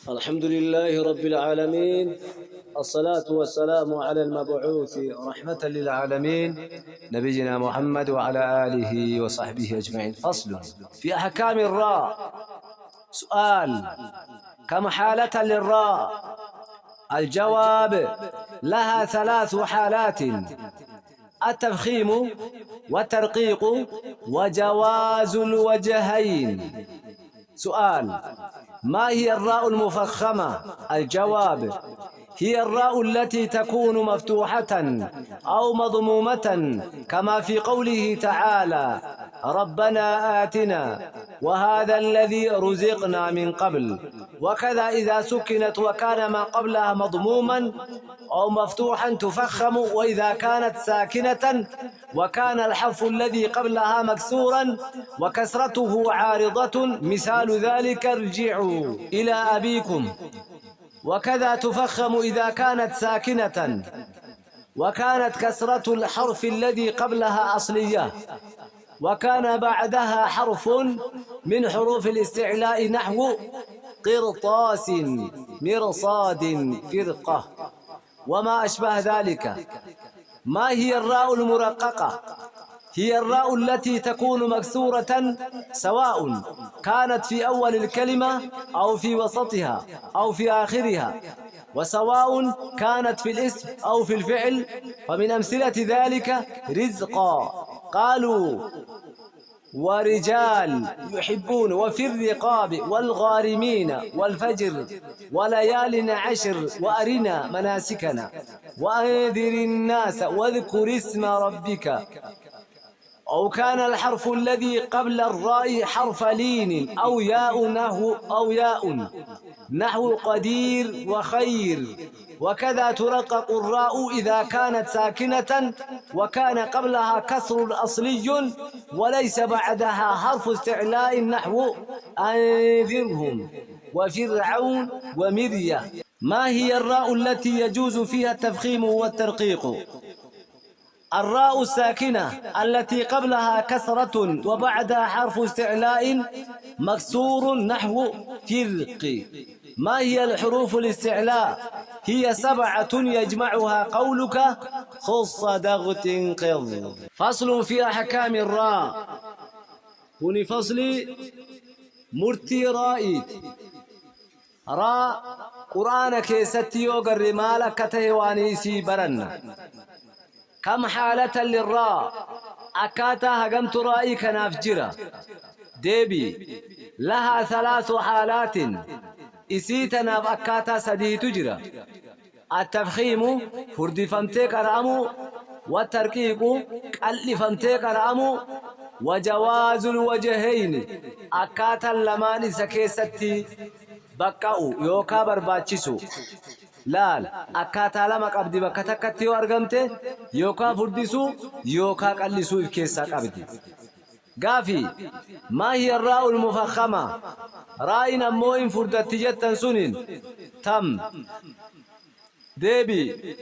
الحمد لله رب العالمين، الصلاة والسلام على المبعوث رحمة للعالمين نبينا محمد وعلى آله وصحبه أجمعين. فصل في أحكام الراء. سؤال: كم حالة للراء؟ الجواب: لها 3 حالات: التفخيم والترقيق وجواز الوجهين. سؤال: ما هي الراء المفخمة؟ الجواب: هي الراء التي تكون مفتوحة أو مضمومة كما في قوله تعالى: ربنا آتنا وهذا الذي رزقنا من قبل. وكذا إذا سكنت وكان ما قبلها مضموما أو مفتوحا تفخم، وإذا كانت ساكنة وكان الحرف الذي قبلها مكسورا وكسرته عارضة، مثال ذلك: ارجعوا إلى أبيكم. وكذا تفخم إذا كانت ساكنة وكانت كسرة الحرف الذي قبلها أصلية وكان بعدها حرف من حروف الاستعلاء نحو قرطاس، مرصاد، فرقة، وما أشبه ذلك. ما هي الراء المرققة؟ هي الراء التي تكون مكسورة سواء كانت في أول الكلمة أو في وسطها أو في آخرها، وسواء كانت في الاسم أو في الفعل. فمن أمثلة ذلك: رزقا، قالوا ورجال يحبون، وفي الرقاب، والغارمين، والفجر، وليال عشر، وأرنا مناسكنا، وأنذر الناس، واذكر اسم ربك. أو كان الحرف الذي قبل الراء حرف لين أو ياء نحو قدير وخير. وكذا ترقق الراء إذا كانت ساكنة وكان قبلها كسر أصلي وليس بعدها حرف استعلاء نحو أنذرهم وفرعون ومرية. ما هي الراء التي يجوز فيها التفخيم والترقيق؟ الراء الساكنة التي قبلها كسرة وبعدها حرف استعلاء مكسور نحو فرق. ما هي الحروف الاستعلاء؟ هي 7 يجمعها قولك: خص دغت قض. فصل في أحكام الراء. هنا فصل مرتي رائد راء قرآن كيستي وقر مالك تهوانيسي برنا. كم حالة للراء؟ أكاتا هقمت رأي كنافجرة ديبي. لها 3 حالات: إسيتنا بأكاتا سدي تجرى. التفخيم فردي فمتك رأمو، والتركيق قل فمتك رأمو، وجواز الوجهين أكاتا لمان سكيستي بقاو يوكا برباچسو. لال أكاتا لما قبدي بكتكتي وارغمته يوكا فردسو يوكا قلسو إفكيسا قبدي. قافي: ما هي الراء المفخمة؟ رائنا موين فردت جتا سنين تم ديبي.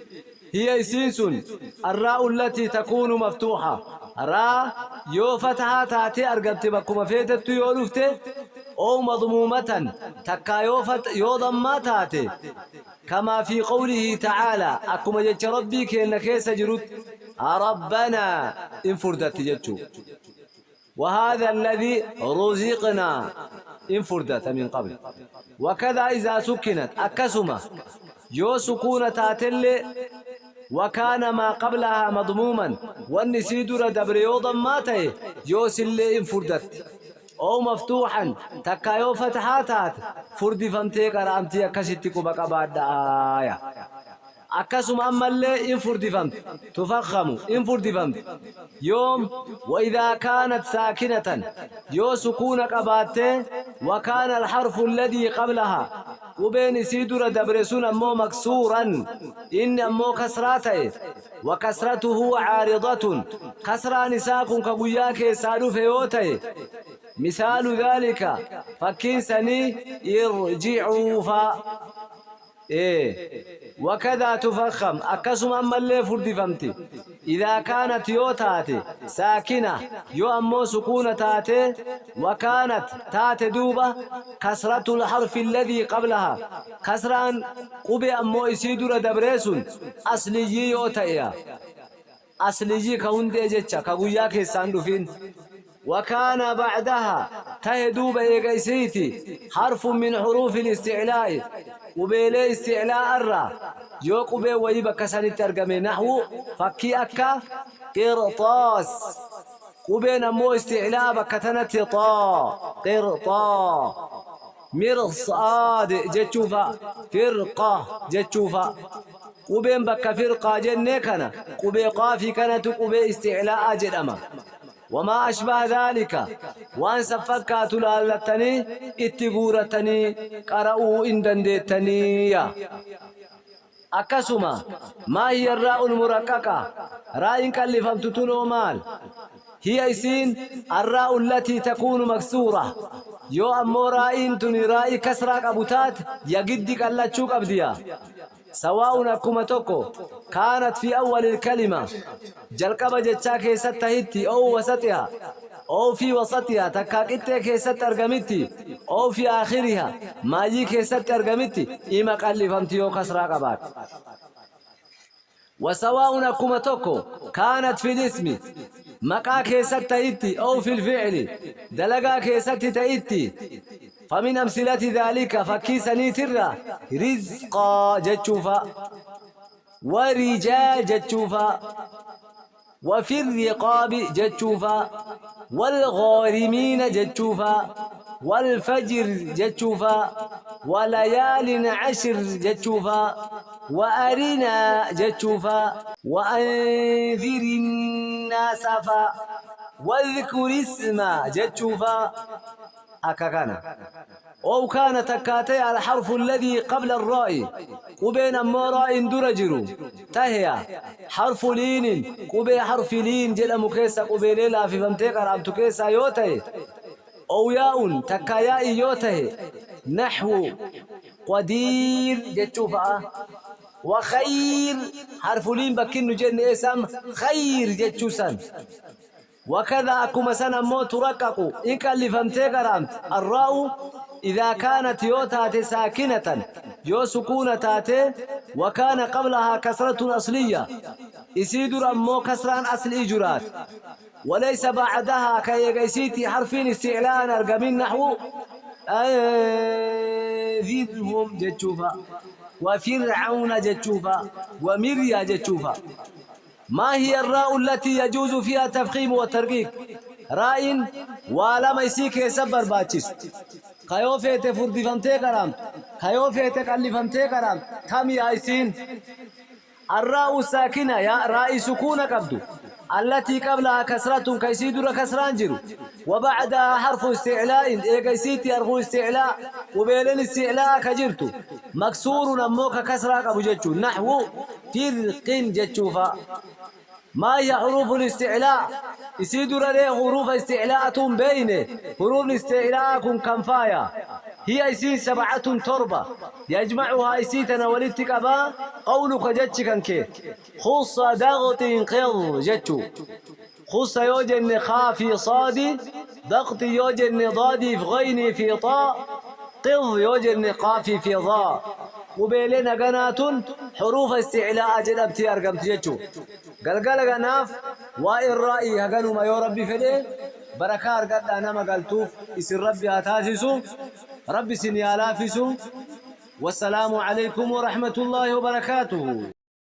هي إسينسون الراء التي تكون مفتوحة. راء يو فتحة تاتي أرغبت بكما فيتت يولفته، أو مضمومة تكا يو ضمّا تاتي كما في قوله تعالى: أكما جتش ربي كينا كيس جرد ربنا إن فردت جتشو. وهذا الذي رزقنا إن فردت من قبل. وكذا إذا سكنت أكسمة يو سكون تاتل وكان ما قبلها مضموما والنسيدر دبريو ضماته يو سلي إن فردت، أو مفتوحا تكايو فتحاتات فردي فمتيك رامتي أكسيتكو بقى بعد آية. أكسم أما اللي إن فردي فمت تفخم إن فردي فمت يوم. وإذا كانت ساكنة يو سكونك أباته وكان الحرف الذي قبلها وبين سيدر دبرسون أمو مكسورا إن أمو كسراته وكسرته عارضة كسرى نساق كبياك سادو فيوته. مثال ذلك فكين سني وكذا تفخم أكسم أما اللي فرد فمتي إذا كانت يو تاتي ساكنة يو أمو سكونة تاتي وكانت تاتي دوبة كسرة الحرف الذي قبلها كسران قبي أمو يسيدر دبريسون أصلي يو تأيا أصلي كوندي جتشا كبوياك الساندوفين وكان بعدها تهدوب إيقايسيتي حرف من حروف الاستعلاء وبيلي استعلاء الرا يوقو بي ويبا كسان الترقمي نحو فكي أكا قرطاس وبين أمو استعلاء بكتنت طا قرطا مرصاد جتشوفا فرقة جتشوفا وبين بك فرقة جنكنا وبي قافي كانت وبي استعلاء جدما وما أشبه ذلك وأن سفكات لالتني اتقورتني قرأوا اندندتني أكسما ما هي الراء المرققة راء كلفمت تنو مال هي اسين الراء التي تكون مكسورة يو أمو راء تني راء كسرك أبوتات يجدك الله تشوك أبديا سواء أكما توكو كانت في أول الكلمة جلقب جتشاكي ستهتي أو وسطها أو في وسطها تكاكتك ست أرقمتي أو في آخرها ما يجيك ست أرقمتي إما قال فهمتيو كسرا قبات وسواء أكما توكو كانت في الاسم مقاكي ستهتي أو في الفعل دلقاكي ستهتي فمن أمثلة ذلك فكيسني ترى رزقا جتشوفا ورجال جتشوفا وفي الرقاب جتشوفا والغارمين جتشوفا والفجر جتشوفا وليال عشر جتشوفا وأرنا جتشوفا وأنذر الناس واذكر اسم جتشوفا أكاكانا أو كان تكاتي الحرف الذي قبل الراء وبين راء درجر تهيا حرف لين كوبي حرف لين جل مكيسا كوبي ليلا في فمتيك رام تكيسا يوته أو ياء تكايا يوته نحو قدير جتشوفا وخير حرف لين بكين جن اسم خير جتشوسان وكذا أكما سنة مو ترقق إن كان لفهمتك رامت الراء إذا كانت يوتات ساكنة يو سكونة تاتي وكان قبلها كسرة أصلية يسيدر أمو كسران أصل إجرات وليس بعدها كيغيسيتي حرفين استعلاء أرقمين نحو أنذرهم جتشوفا وفرعون جتشوفا ومريا جتشوفا ما هي الراء التي يجوز فيها التفخيم والترقيق راء ولا يسيك يسبر باتشيس خيوفه تفردي فهمتي كرام خيوفه تقلي فهمتي كرام كم يايسين الراء الساكنة يا راء سكون قبض التي قبلها كسرة كيسيدر كسران جرو وبعدها حرف استعلاء كيسيتي حرف استعلاء وبيلن استعلاء كجرتو مكسور نموك كسرة قبو جتشو نحو فرق جتشوفا ما هي حروف الاستعلاء يسيدر ليه حروف استعلاء بين حروف الاستعلاء كنفايا هي يسين 7 تربة يجمعها يسيتنا ولتكبا قولك جتشكن كي خص ضغط قض جتشو خص يوجن خافي صادي ضغط يوجن ضادي في غيني في طاء قض يوجن قافي في ضاء وبيلنا قنات حروف استعلاء جلبتي أرقمت جتشو قلقل قناف وإن رأي هقنوا ما يربي فليه بركار قد أنا ما قلتوف اسم ربي هتاسسو ربي سنيالافسو والسلام عليكم ورحمة الله وبركاته.